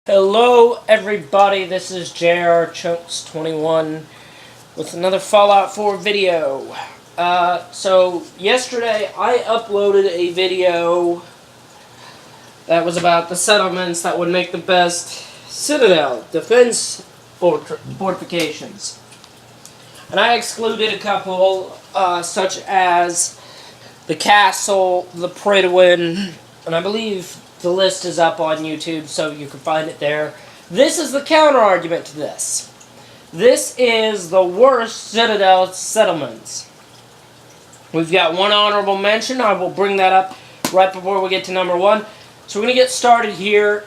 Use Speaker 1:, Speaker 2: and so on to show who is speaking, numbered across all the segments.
Speaker 1: Hello everybody, this is JR Chunks 21 with another Fallout 4 video. So yesterday I uploaded a video that was about the settlements that would make the best citadel defense fortifications. And I excluded a couple such as the castle, the Pridwin, and I believe the list is up on YouTube, so you can find it there. This is the counter-argument to this. This is the worst citadel settlements. We've got one honorable mention. I will bring that up right before we get to number one. So we're going to get started here.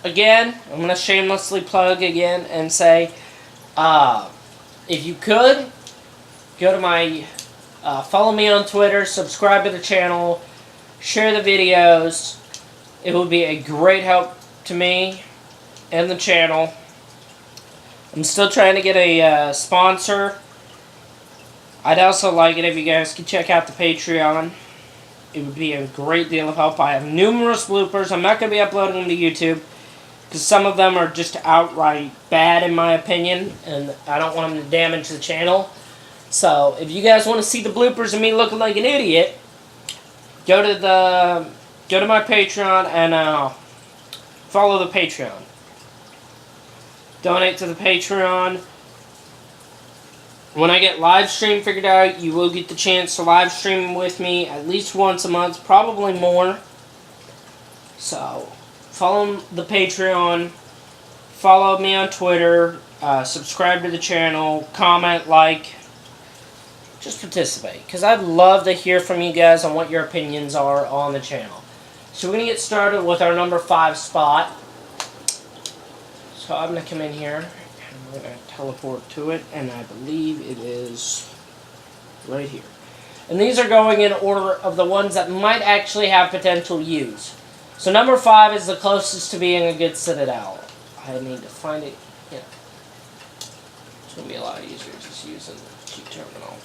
Speaker 1: Again, I'm going to shamelessly plug again and say, if you could, go to my, follow me on Twitter, subscribe to the channel, share the videos. It would be a great help to me and the channel. I'm still trying to get a sponsor. I'd also like it if you guys could check out the Patreon. It would be a great deal of help. I have numerous bloopers. I'm not going to be uploading them to YouTube because some of them are just outright bad in my opinion, and I don't want them to damage the channel. So if you guys want to see the bloopers of me looking like an idiot, go to my Patreon and follow the Patreon. Donate to the Patreon. When I get live stream figured out, you will get the chance to live stream with me at least once a month, probably more. So, follow the Patreon. Follow me on Twitter. Subscribe to the channel. Comment, like. Just participate, because I'd love to hear from you guys on what your opinions are on the channel. So we're going to get started with our number 5 spot. So I'm going to come in here, and we're going to teleport to it, and I believe it is right here. And these are going in order of the ones that might actually have potential use. So number 5 is the closest to being a good citadel. I need to find it. Yeah. It's going to be a lot easier just using the cheat terminal.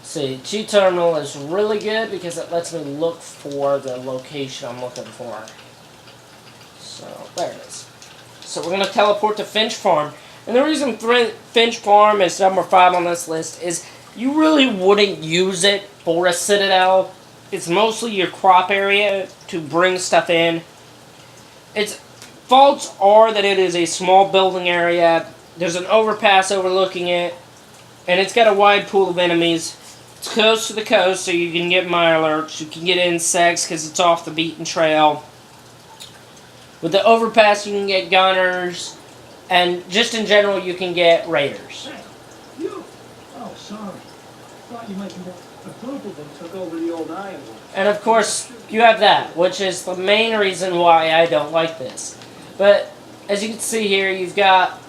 Speaker 1: See, cheat terminal is really good because it lets me look for the location I'm looking for. So, there it is. So we're going to teleport to Finch Farm. And the reason Finch Farm is number 5 on this list is you really wouldn't use it for a citadel. It's mostly your crop area to bring stuff in. Its faults are that it is a small building area. There's an overpass overlooking it. And it's got a wide pool of enemies. It's close to the coast, so you can get mirelurks. You can get insects because it's off the beaten trail. With the overpass, you can get gunners. And just in general, you can get raiders.
Speaker 2: Hey, you! Oh, sorry. Thought you might be a group of them took over the old island.
Speaker 1: And of course, you have that, which is the main reason why I don't like this. But as you can see here, you've got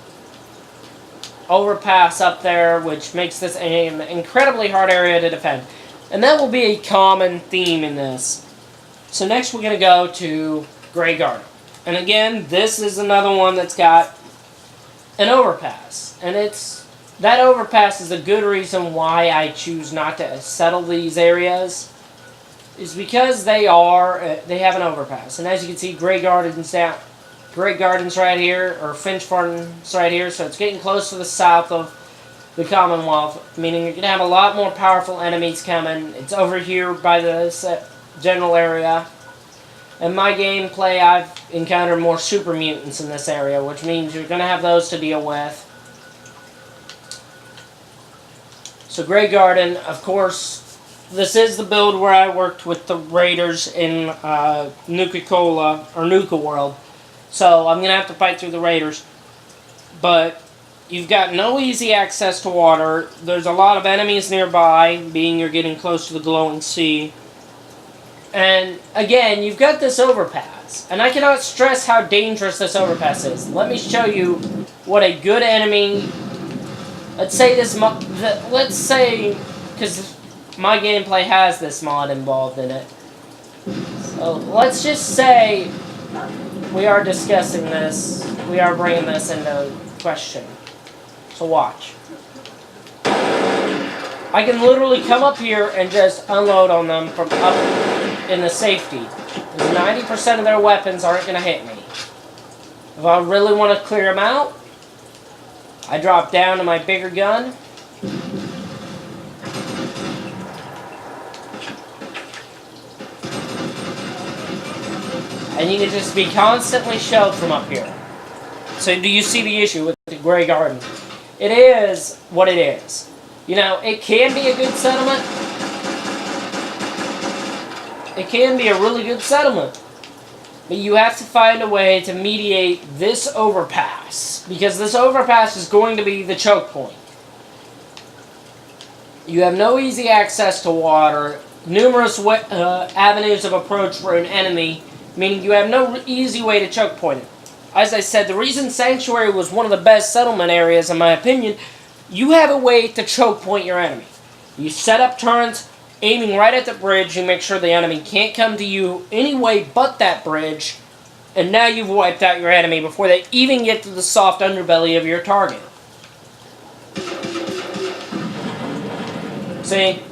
Speaker 1: overpass up there, which makes this an incredibly hard area to defend. And that will be a common theme in this. So next we're going to go to Grey Garden. And again, this is another one that's got an overpass. And that overpass is a good reason why I choose not to settle these areas. Is because they have an overpass. And as you can see, Grey Garden's right here, or Finch Farm's right here, so it's getting close to the south of the Commonwealth, meaning you're going to have a lot more powerful enemies coming. It's over here by the general area. In my gameplay, I've encountered more super mutants in this area, which means you're going to have those to deal with. So Grey Garden, of course, this is the build where I worked with the raiders in Nuka-Cola, or Nuka World. So I'm going to have to fight through the raiders. But you've got no easy access to water. There's a lot of enemies nearby, being you're getting close to the glowing sea. And again, you've got this overpass. And I cannot stress how dangerous this overpass is. Let me show you what a good enemy... Let's say, because my gameplay has this mod involved in it. So let's just say we are discussing this. We are bringing this into question. So watch. I can literally come up here and just unload on them from up in the safety. 90% of their weapons aren't going to hit me. If I really want to clear them out, I drop down to my bigger gun. And you can just be constantly shelled from up here. So do you see the issue with the Grey Garden? It is what it is. You know, it can be a good settlement. It can be a really good settlement. But you have to find a way to mediate this overpass. Because this overpass is going to be the choke point. You have no easy access to water. Numerous avenues of approach for an enemy. Meaning you have no easy way to choke point it. As I said, the reason Sanctuary was one of the best settlement areas, in my opinion, you have a way to choke point your enemy. You set up turrets, aiming right at the bridge. You make sure the enemy can't come to you any way but that bridge. And now you've wiped out your enemy before they even get to the soft underbelly of your target. See?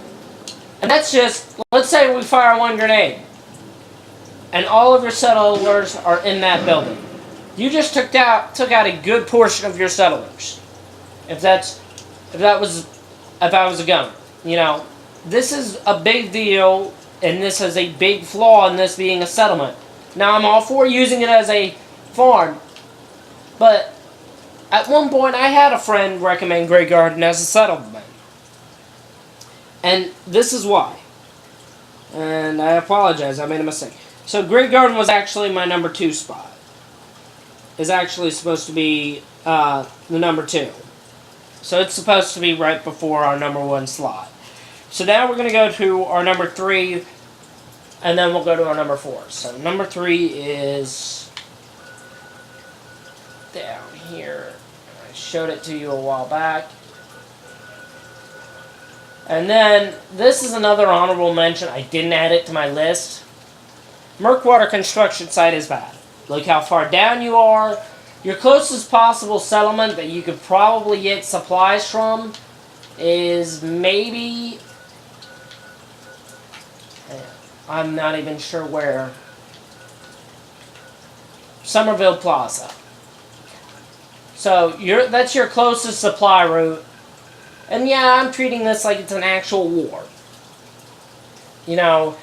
Speaker 1: And that's just, let's say we fire one grenade. And all of your settlers are in that building. You just took out a good portion of your settlers. If I was a gunner, you know, this is a big deal, and this is a big flaw in this being a settlement. Now I'm all for using it as a farm, but at one point I had a friend recommend Grey Garden as a settlement, and this is why. And I apologize, I made a mistake. So Grey Garden was actually my number 2 spot. It's actually supposed to be the number 2. So it's supposed to be right before our number 1 slot. So now we're going to go to our number 3, and then we'll go to our number 4. So number 3 is down here. I showed it to you a while back. And then this is another honorable mention. I didn't add it to my list. Murkwater construction site is bad. Look how far down you are. Your closest possible settlement that you could probably get supplies from is maybe... I'm not even sure where. Somerville Plaza. So that's your closest supply route. And yeah, I'm treating this like it's an actual war. You know,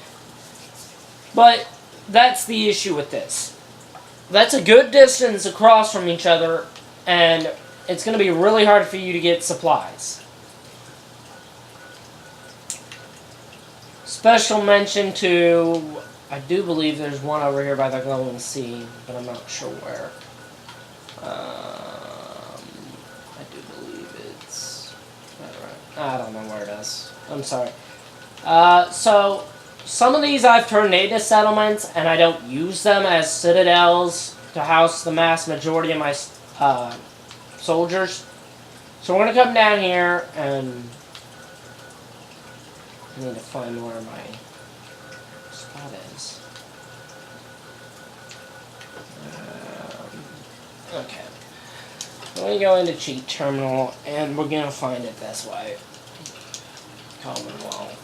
Speaker 1: but that's the issue with this. That's a good distance across from each other, and it's going to be really hard for you to get supplies. Special mention to, I do believe there's one over here by the glowing sea, but I'm not sure where. I do believe it's, I don't know where it is. I'm sorry. So, some of these I've turned into settlements, and I don't use them as citadels to house the mass majority of my soldiers. So we're going to come down here, and I need to find where my spot is. Okay. We're going to go into cheat terminal, and we're going to find it this way. Commonwealth.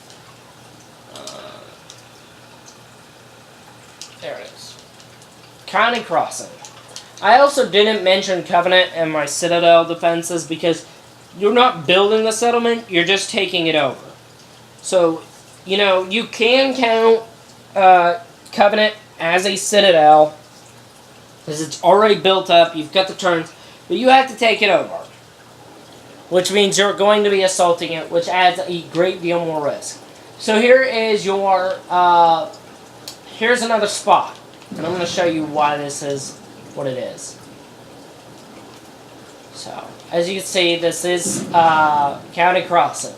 Speaker 1: There it is. County Crossing. I also didn't mention Covenant and my Citadel defenses because you're not building the settlement, you're just taking it over. So, you know, you can count Covenant as a Citadel because it's already built up, you've got the turns, but you have to take it over. Which means you're going to be assaulting it, which adds a great deal more risk. So here is your... here's another spot, and I'm going to show you why this is what it is. So, as you can see, this is County Crossing.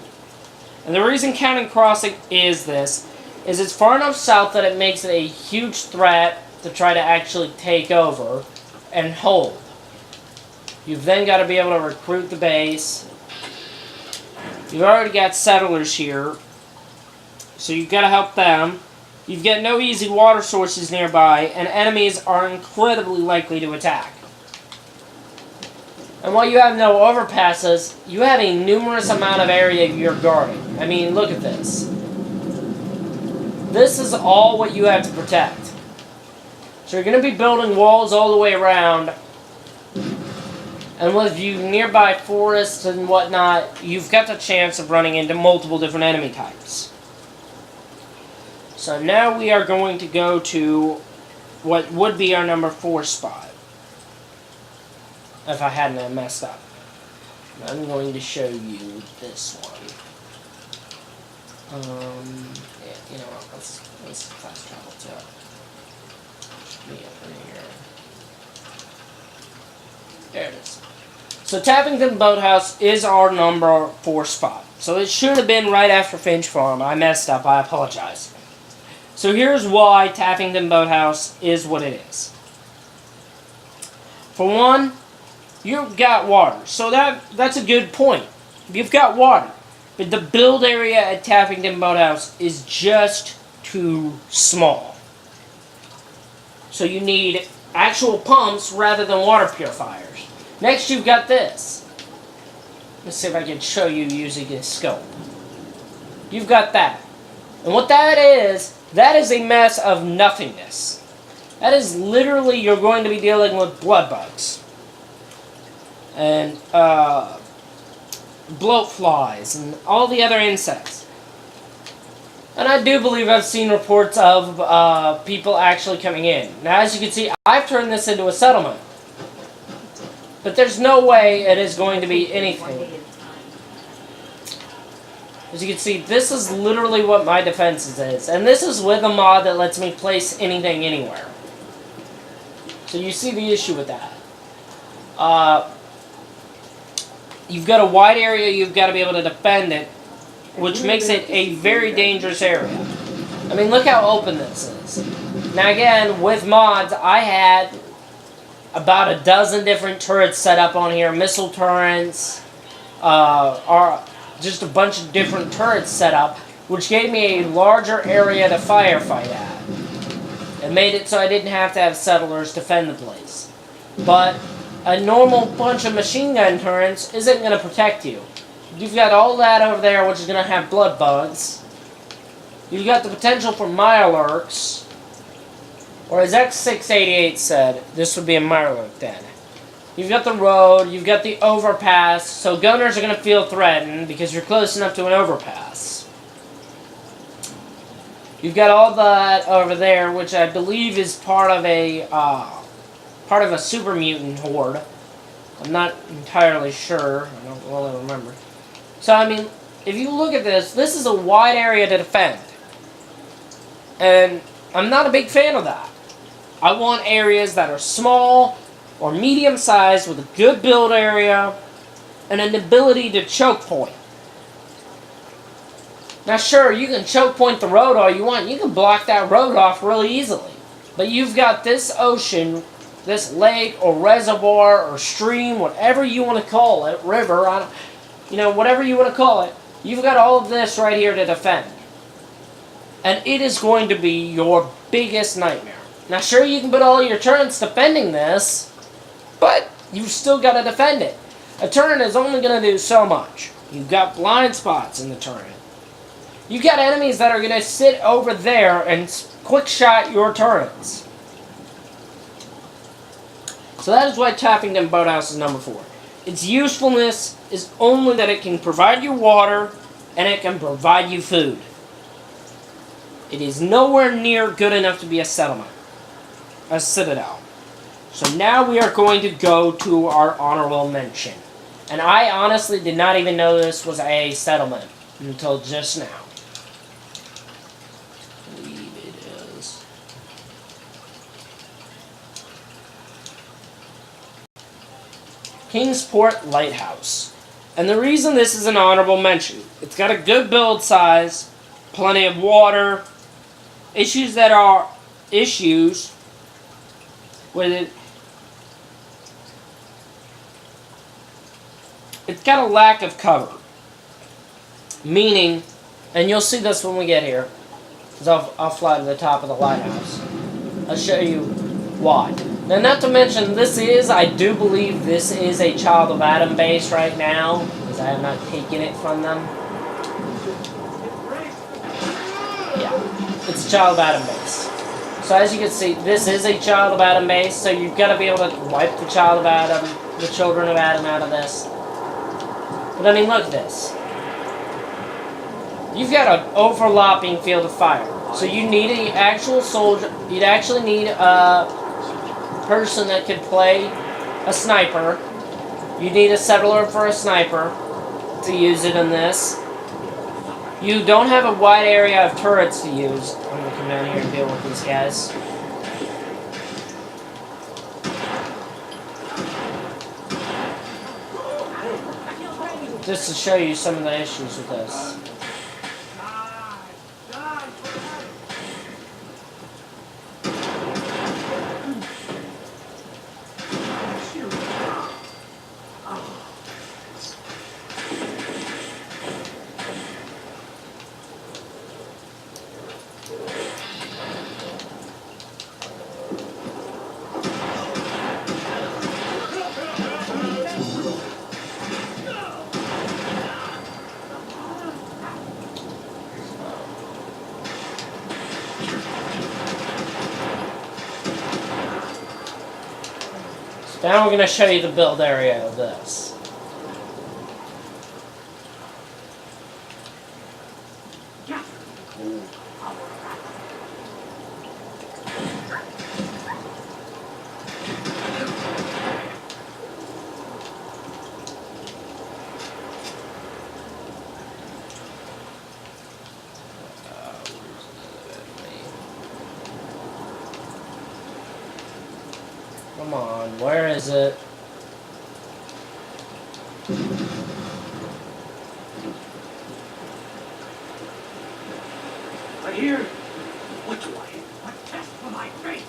Speaker 1: And the reason County Crossing is this, is it's far enough south that it makes it a huge threat to try to actually take over and hold. You've then got to be able to recruit the base. You've already got settlers here, so you've got to help them. You've got no easy water sources nearby, and enemies are incredibly likely to attack. And while you have no overpasses, you have a numerous amount of area you're guarding. I mean, look at this. This is all what you have to protect. So you're going to be building walls all the way around. And with you nearby forests and whatnot, you've got the chance of running into multiple different enemy types. So now we are going to go to what would be our number 4 spot. If I hadn't messed up. I'm going to show you this one. Yeah, you know what, let's fast travel to it. Should be over here. There it is. So Tappington Boathouse is our number 4 spot. So it should have been right after Finch Farm. I messed up, I apologize. So here's why Tappington Boathouse is what it is. For one, you've got water. So that's a good point. You've got water. But the build area at Tappington Boathouse is just too small. So you need actual pumps rather than water purifiers. Next you've got this. Let's see if I can show you using a scope. You've got that. And what that is a mess of nothingness. That is literally, you're going to be dealing with blood bugs. And bloat flies and all the other insects. And I do believe I've seen reports of people actually coming in. Now as you can see, I've turned this into a settlement. But there's no way it is going to be anything. As you can see, this is literally what my defenses is. And this is with a mod that lets me place anything anywhere. So you see the issue with that. You've got a wide area, you've got to be able to defend it, which makes it a very dangerous area. I mean, look how open this is. Now again, with mods, I had about a dozen different turrets set up on here, missile turrets, or just a bunch of different turrets set up, which gave me a larger area to firefight at. It made it so I didn't have to have settlers defend the place. But a normal bunch of machine gun turrets isn't going to protect you. You've got all that over there, which is going to have blood bugs. You've got the potential for mirelurks. Or as X688 said, this would be a mirelurk then. You've got the road, you've got the overpass, so gunners are going to feel threatened because you're close enough to an overpass. You've got all that over there, which I believe is part of a super mutant horde. I'm not entirely sure. I don't really remember. So, I mean, if you look at this, this is a wide area to defend. And I'm not a big fan of that. I want areas that are small or medium-sized with a good build area and an ability to choke point. Now, sure, you can choke point the road all you want. You can block that road off really easily. But you've got this ocean, this lake or reservoir or stream, whatever you want to call it, river, whatever you want to call it, you've got all of this right here to defend. And it is going to be your biggest nightmare. Now sure, you can put all your turrets defending this, but you've still got to defend it. A turret is only going to do so much. You've got blind spots in the turret. You've got enemies that are going to sit over there and quick shot your turrets. So that is why Tappington Boathouse is number 4. Its usefulness is only that it can provide you water and it can provide you food. It is nowhere near good enough to be a settlement, a citadel. So now we are going to go to our honorable mention. And I honestly did not even know this was a settlement until just now. I believe it is. Kingsport Lighthouse. And the reason this is an honorable mention, it's got a good build size, plenty of water, issues with it. It's got a lack of cover. Meaning, and you'll see this when we get here, because I'll fly to the top of the lighthouse. I'll show you why. Now, not to mention, I do believe this is a Child of Adam base right now, because I have not taken it from them. Yeah, it's a Child of Adam base. So as you can see, this is a child of Adam base, so you've got to be able to wipe the child of Adam, the children of Adam out of this. But I mean, look at this. You've got an overlapping field of fire. So you need an actual soldier. You'd actually need a person that could play a sniper. You need a settler for a sniper to use it in this. You don't have a wide area of turrets to use. I'm going to come down here and deal with these guys. Just to show you some of the issues with this. Now we're going to show you the build area of this. Come on, where is it?
Speaker 2: Right here. Which way? What test for my faith?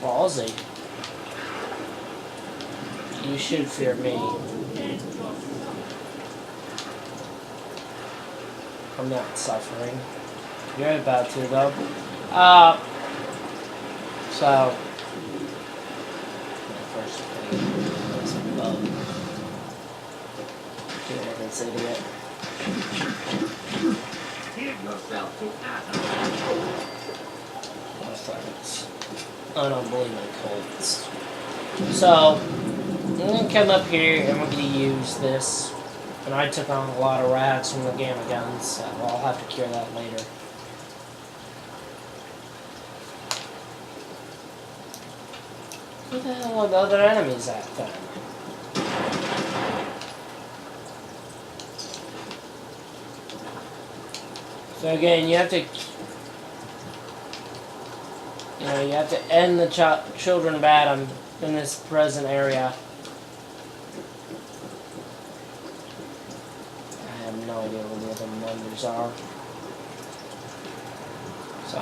Speaker 1: Ballsy. You should fear me. I'm not suffering. You're about to, though. So. First thing. Get rid of this idiot.
Speaker 2: Give yourself to Adam.
Speaker 1: 1 seconds. I don't believe in cults. So, I'm going to come up here and we're going to use this. And I took on a lot of rats from the gamma guns, so I'll have to cure that later. Where the hell are the other enemies at then? So again, you have to end the children of Adam in this present area. No idea where the other numbers are. So.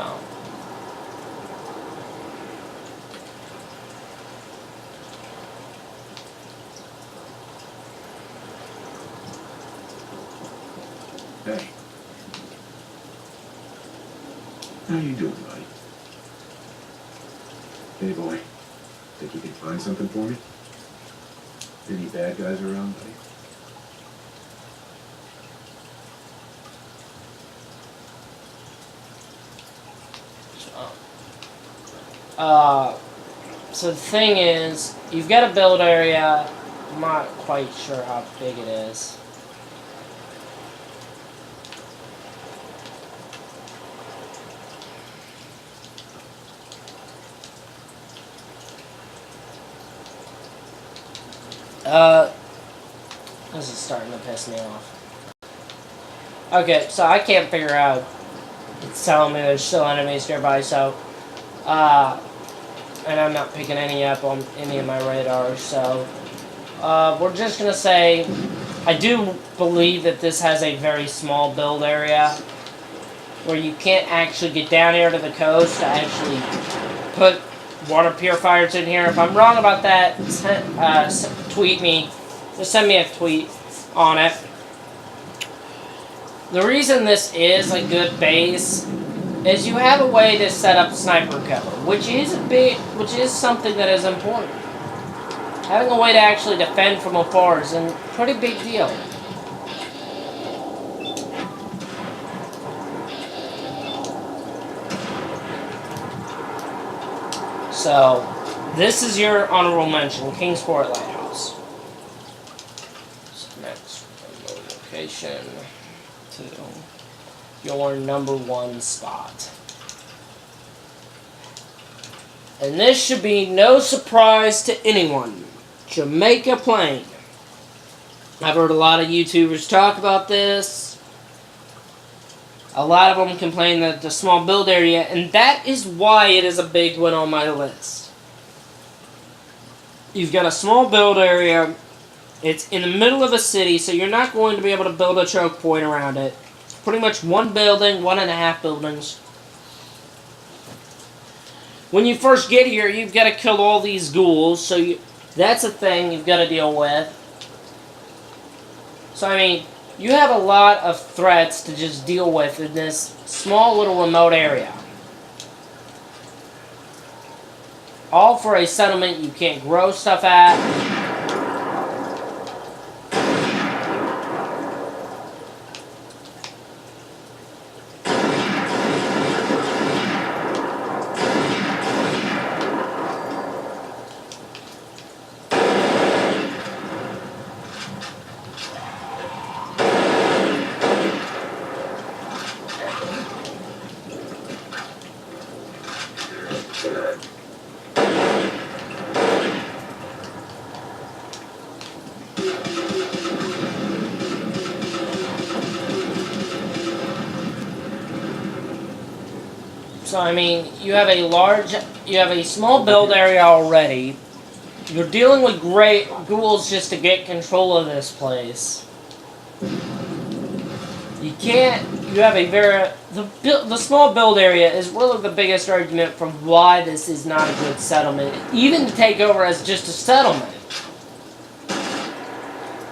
Speaker 3: Hey. How you doing, buddy? Hey, boy. Think you can find something for me? Any bad guys around, buddy?
Speaker 1: So the thing is, you've got a build area. I'm not quite sure how big it is. This is starting to piss me off. Okay, so I can't figure out. It's telling me there's still enemies nearby, so and I'm not picking any up on any of my radars, so we're just gonna say I do believe that this has a very small build area where you can't actually get down here to the coast to actually put water purifiers in here. If I'm wrong about that, tweet me. Just send me a tweet on it. The reason this is a good base is you have a way to set up sniper cover, which is something that is important. Having a way to actually defend from afar is a pretty big deal. So, this is your honorable mention, Kingsport Lighthouse. So next, location to your number 1 spot. And this should be no surprise to anyone. Jamaica Plain. I've heard a lot of YouTubers talk about this. A lot of them complain that it's a small build area, and that is why it is a big one on my list. You've got a small build area. It's in the middle of a city, so you're not going to be able to build a choke point around it. It's pretty much one building, 1.5 buildings. When you first get here, you've got to kill all these ghouls, so that's a thing you've got to deal with. So, I mean, you have a lot of threats to just deal with in this small little remote area. All for a settlement you can't grow stuff at. So, I mean, you have a small build area already. You're dealing with great ghouls just to get control of this place. You have a the small build area is really the biggest argument from why this is not a good settlement. Even to take over as just a settlement.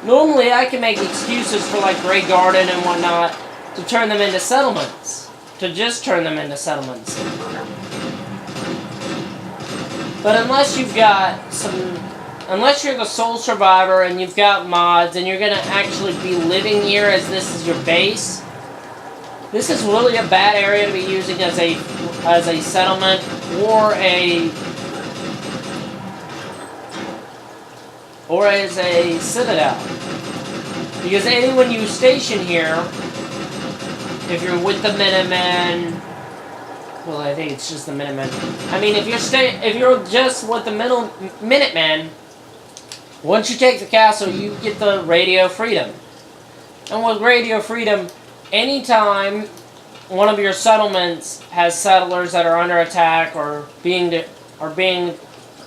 Speaker 1: Normally, I can make excuses for like Grey Garden and whatnot to turn them into settlements. To just turn them into settlements. But unless you're the sole survivor and you've got mods and you're going to actually be living here as this is your base, this is really a bad area to be using as a settlement or as a citadel. Because anyone you station here, if you're with the Minutemen, well, I think it's just the Minutemen. I mean, if you're just with the Minutemen, once you take the castle, you get the Radio Freedom. And with Radio Freedom, anytime one of your settlements has settlers that are under attack or being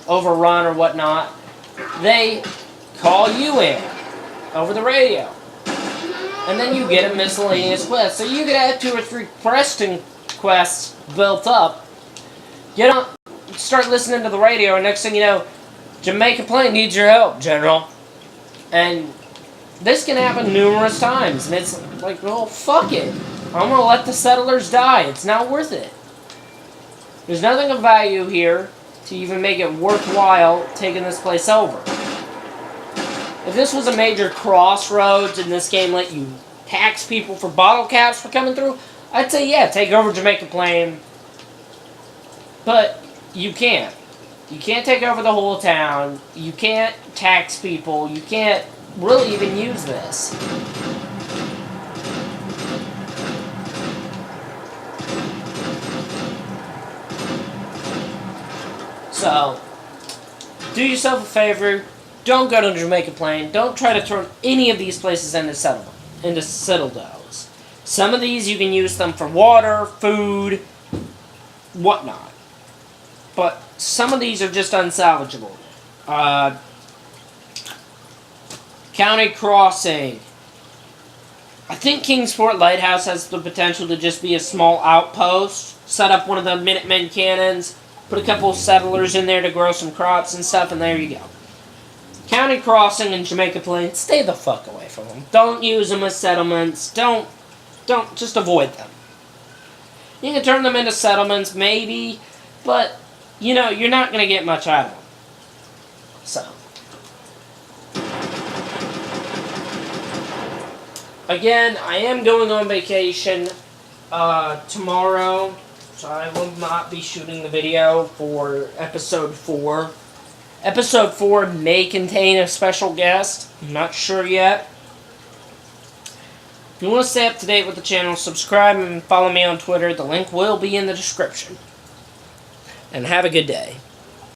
Speaker 1: overrun or whatnot, they call you in over the radio. And then you get a miscellaneous quest. So you could have 2 or 3 quests built up. Start listening to the radio, and next thing you know, Jamaica Plain needs your help, General. And this can happen numerous times. And it's like, well, fuck it. I'm going to let the settlers die. It's not worth it. There's nothing of value here to even make it worthwhile taking this place over. If this was a major crossroads and this game let you tax people for bottle caps for coming through, I'd say, yeah, take over Jamaica Plain. But you can't. You can't take over the whole town. You can't tax people. You can't really even use this. So, do yourself a favor. Don't go to Jamaica Plain. Don't try to turn any of these places into citadels. Some of these you can use them for water, food, whatnot. But some of these are just unsalvageable. County Crossing. I think Kingsport Lighthouse has the potential to just be a small outpost. Set up one of the Minutemen cannons. Put a couple of settlers in there to grow some crops and stuff, and there you go. County Crossing and Jamaica Plain, stay the fuck away from them. Don't use them as settlements. Don't, just avoid them. You can turn them into settlements, maybe, but, you know, you're not going to get much out of them. So, Again, I am going on vacation tomorrow, so I will not be shooting the video for episode 4. Episode 4 may contain a special guest. I'm not sure yet. If you want to stay up to date with the channel, subscribe and follow me on Twitter. The link will be in the description. And have a good day.